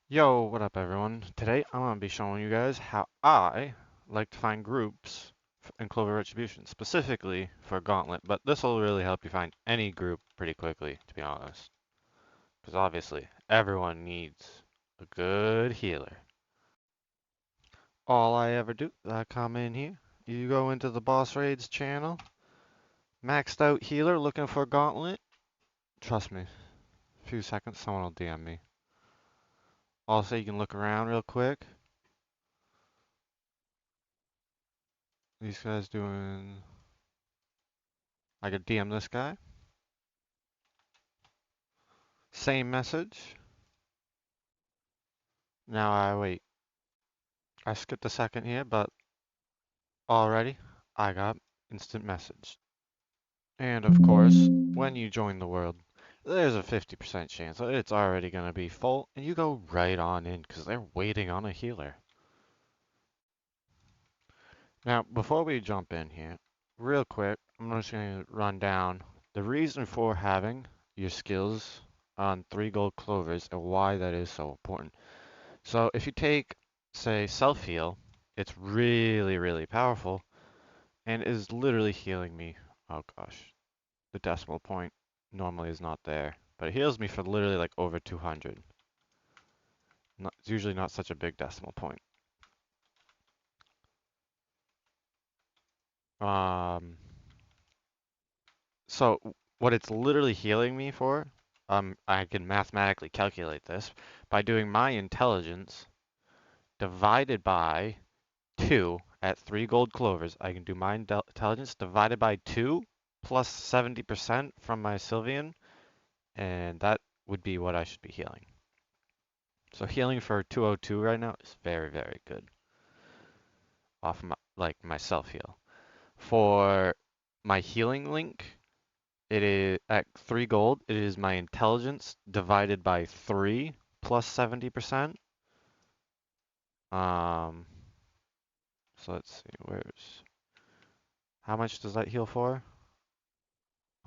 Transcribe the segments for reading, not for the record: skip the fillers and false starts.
Yo, what up everyone? Today I'm going to be showing you guys how I like to find groups in CloverRetribution, specifically for Gauntlet, but this will really help you find any group pretty quickly, to be honest. Because obviously, everyone needs a good healer. All I ever do is I come in here, you go into the Boss Raids channel, maxed out healer looking for Gauntlet. Trust me, a few seconds someone will DM me. Also, you can look around real quick. These guys doing... I could DM this guy. Same message. Now I wait. I skipped a second here, but already I got instant message. And of course, when you join the world, there's a 50% chance that it's already going to be full, and you go right on in because they're waiting on a healer. Now, before we jump in here, real quick, I'm just going to run down the reason for having your skills on 3 gold clovers and why that is so important. So if you take, say, self-heal, it's really, really powerful and is literally healing me. Oh gosh, the decimal point normally is not there, but it heals me for literally like over 200. It's usually not such a big decimal point. Um, so what it's literally healing me for, I can mathematically calculate this by doing my intelligence divided by 2 at 3 gold clovers. I can do my intelligence divided by 2 plus 70% from my Sylvian, and that would be what I should be healing. So healing for 202 right now is very, very good off my, like my self heal. For my healing link, it is at 3 gold, it is my intelligence divided by 3 plus 70%. Um, so let's see, how much does that heal for?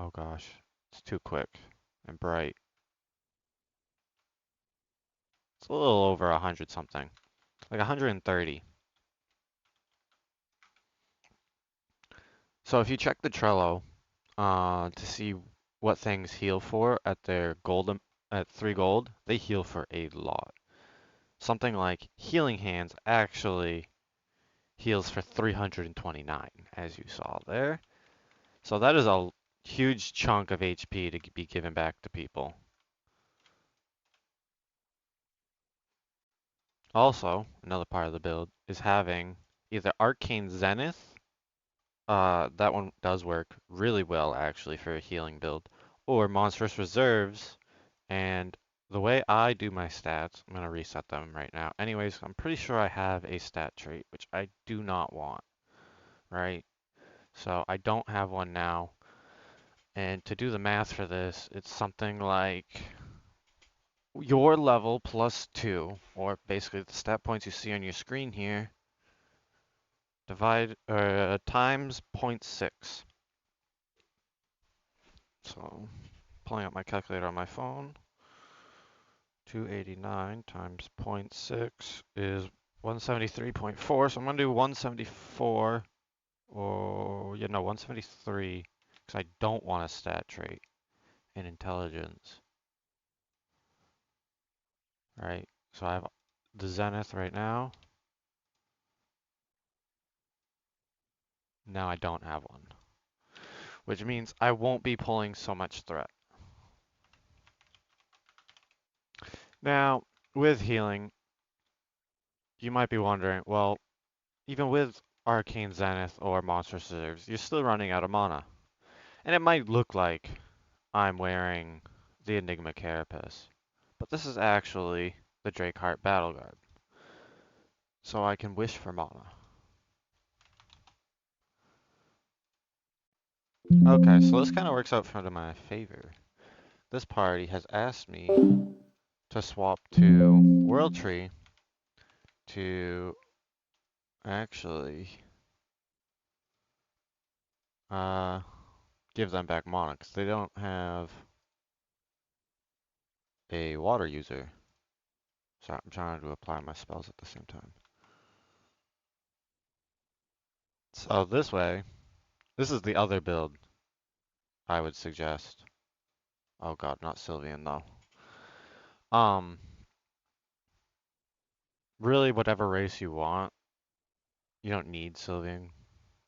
Oh gosh, it's too quick and bright. It's a little over 100 something, like 130. So if you check the Trello to see what things heal for at their gold at 3 gold, they heal for a lot. Something like Healing Hands actually heals for 329, as you saw there. So that is a huge chunk of HP to be given back to people. Also, another part of the build is having either Arcane Zenith. That one does work really well actually for a healing build, or Monstrous Reserves. And the way I do my stats, I'm gonna reset them right now. Anyways, I'm pretty sure I have a stat trait, which I do not want, right? So I don't have one now. And to do the math for this, it's something like your level plus 2, or basically the stat points you see on your screen here, times 0.6. So, pulling up my calculator on my phone, 289 times 0.6 is 173.4. So I'm going to do 174, or, yeah, no, 173, because I don't want a stat trait in intelligence, right? So I have the Zenith right now. Now I don't have one, which means I won't be pulling so much threat. Now, with healing, you might be wondering, well, even with Arcane Zenith or Monstrous Reserves, you're still running out of mana. And it might look like I'm wearing the Enigma Carapace, but this is actually the Drakeheart Battle Guard. So I can wish for mana. Okay, so this kind of works out for my favor. This party has asked me to swap to World Tree to actually uh, give them back mana because they don't have a water user. Sorry, I'm trying to apply my spells at the same time. So this way, this is the other build I would suggest. Oh god, not Sylvian though. Um, really whatever race you want, you don't need Sylvian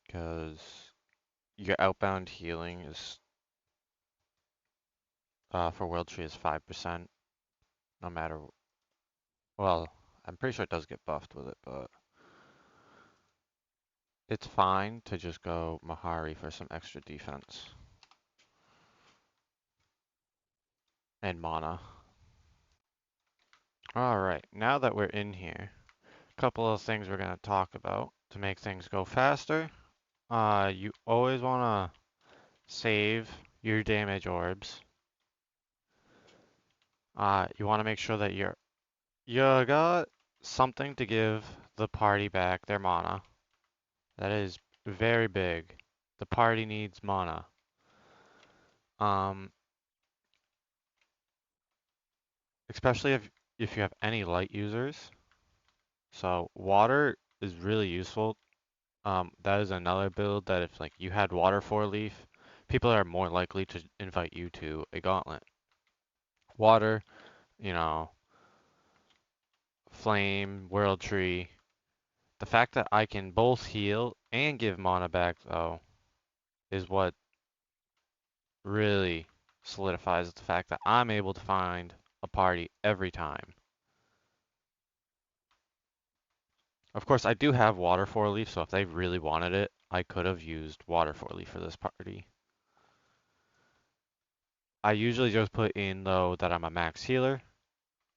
because your outbound healing is for World Tree is 5%, no matter. Well, I'm pretty sure it does get buffed with it, but it's fine to just go Mahari for some extra defense and mana. Alright, now that we're in here, a couple of things we're going to talk about to make things go faster. You always want to save your damage orbs. You want to make sure that you got something to give the party back their mana. That is very big. The party needs mana. Um, Especially if you have any light users. So water is really useful. That is another build that if like you had water 4-leaf, people are more likely to invite you to a gauntlet. Water, you know, flame, world tree. The fact that I can both heal and give mana back though is what really solidifies the fact that I'm able to find a party every time. Of course, I do have water 4-leaf, so if they really wanted it, I could have used water 4-leaf for this party. I usually just put in, though, that I'm a max healer,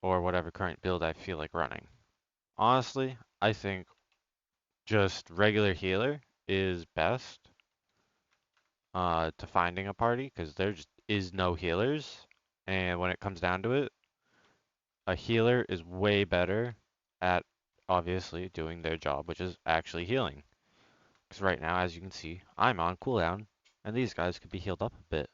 or whatever current build I feel like running. Honestly, I think just regular healer is best to finding a party, because there just is no healers, and when it comes down to it, a healer is way better at, obviously, doing their job, which is actually healing. Because right now, as you can see, I'm on cooldown, and these guys could be healed up a bit.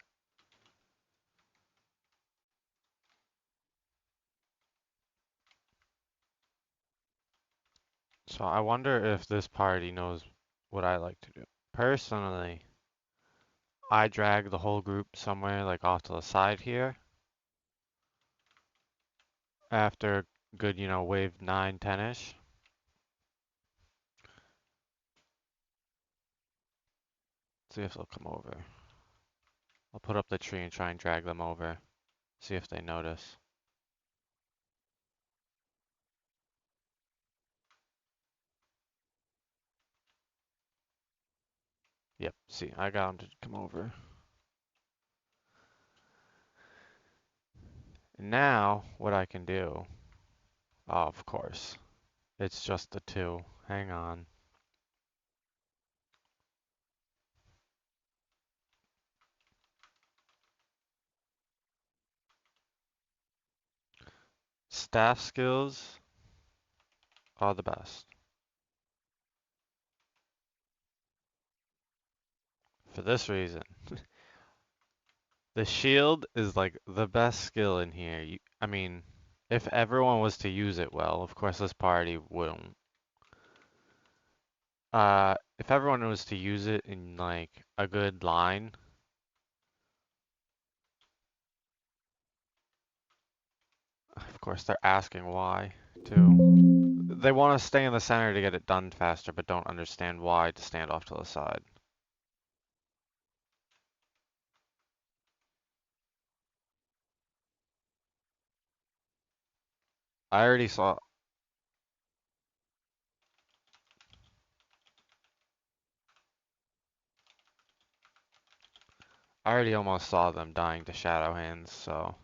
So I wonder if this party knows what I like to do. Personally, I drag the whole group somewhere like off to the side here. After good, wave 9, 10-ish. See if they'll come over. I'll put up the tree and try and drag them over. See if they notice. Yep, see, I got them to come over. And now, what I can do, oh, of course, it's just the two. Hang on. Staff skills are the best. For this reason. The shield is like the best skill in here. I mean, if everyone was to use it well, of course this party wouldn't. If everyone was to use it in like a good line, of course they're asking why too. They want to stay in the center to get it done faster, but don't understand why to stand off to the side. I already saw, I already almost saw them dying to shadow hands, so.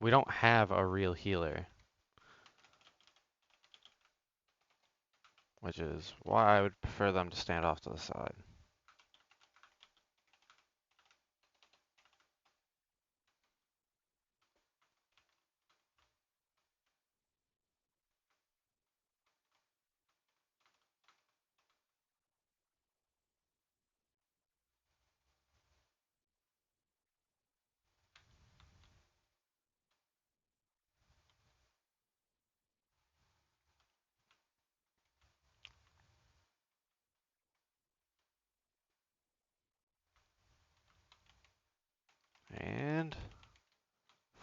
We don't have a real healer, which is why I would prefer them to stand off to the side.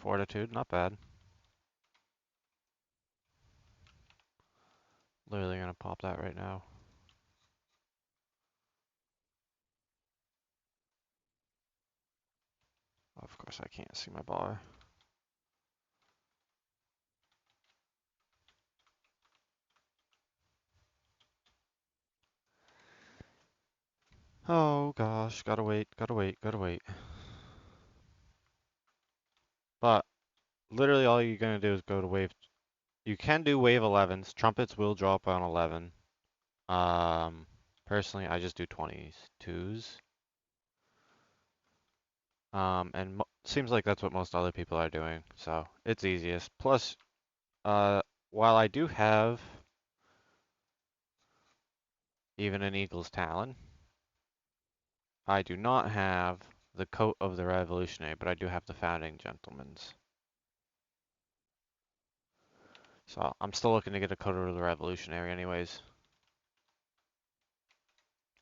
fortitude, not bad. Literally gonna pop that right now. Of course I can't see my bar. Oh gosh, gotta wait, gotta wait, gotta wait. But literally all you're gonna do is go to wave. You can do wave 11s. Trumpets will drop on 11. Personally, I just do 22s. And seems like that's what most other people are doing, so it's easiest. Plus, while I do have even an Eagle's Talon, I do not have the coat of the Revolutionary, but I do have the Founding Gentleman's. So I'm still looking to get a coat of the Revolutionary anyways.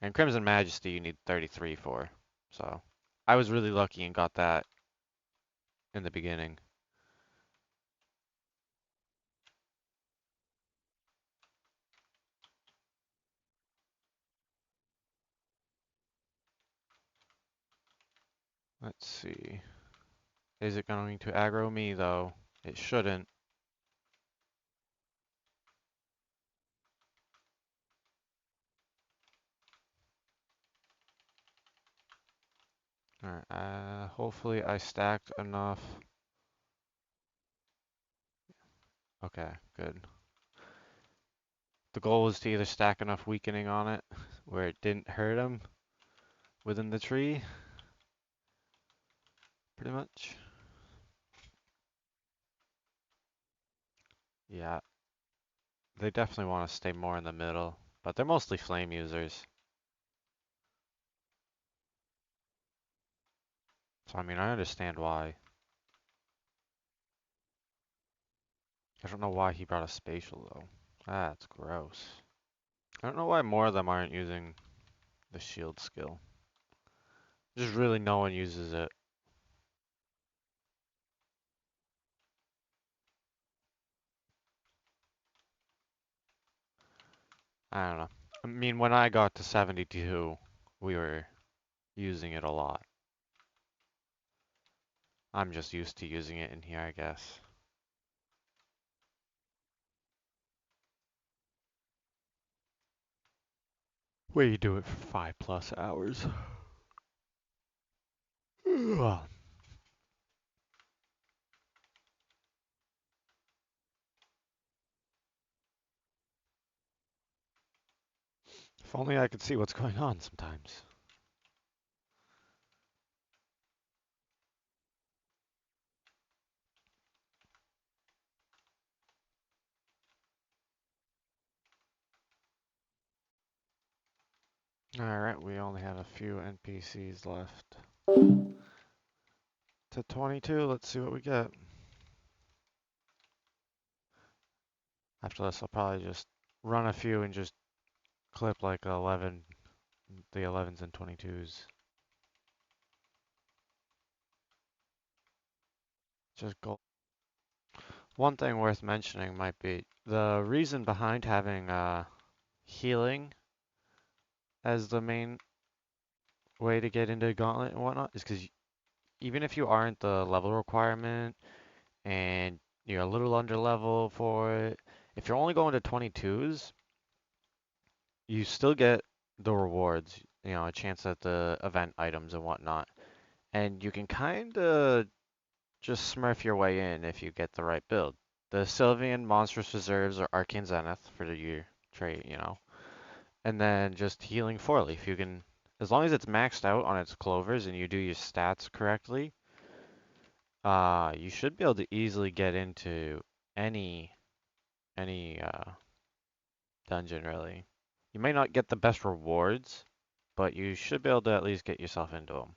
And Crimson Majesty you need 33 for, so I was really lucky and got that in the beginning. Let's see. Is it going to aggro me though? It shouldn't. Alright, hopefully I stacked enough. Okay, good. The goal was to either stack enough weakening on it where it didn't hurt him within the tree. Pretty much. Yeah, they definitely want to stay more in the middle, but they're mostly flame users. So I mean, I understand why. I don't know why he brought a spatial though. That's gross. I don't know why more of them aren't using the shield skill. Just really no one uses it. I don't know. I mean, when I got to 72, we were using it a lot. I'm just used to using it in here, I guess. Wait, you do it for 5+ hours. Ugh. If only I could see what's going on sometimes. Alright, we only have a few NPCs left. To 22, let's see what we get. After this, I'll probably just run a few and just clip like the 11s and 22s. Just go. One thing worth mentioning might be the reason behind having healing as the main way to get into Gauntlet and whatnot is because even if you aren't the level requirement and you're a little under level for it, if you're only going to 22s, you still get the rewards, you know, a chance at the event items and whatnot. And you can kind of just smurf your way in if you get the right build. The Sylvian Monstrous Reserves or Arcane Zenith for your trait, you know. And then just healing 4-leaf. You can, as long as it's maxed out on its clovers and you do your stats correctly, you should be able to easily get into any dungeon really. You may not get the best rewards, but you should be able to at least get yourself into them.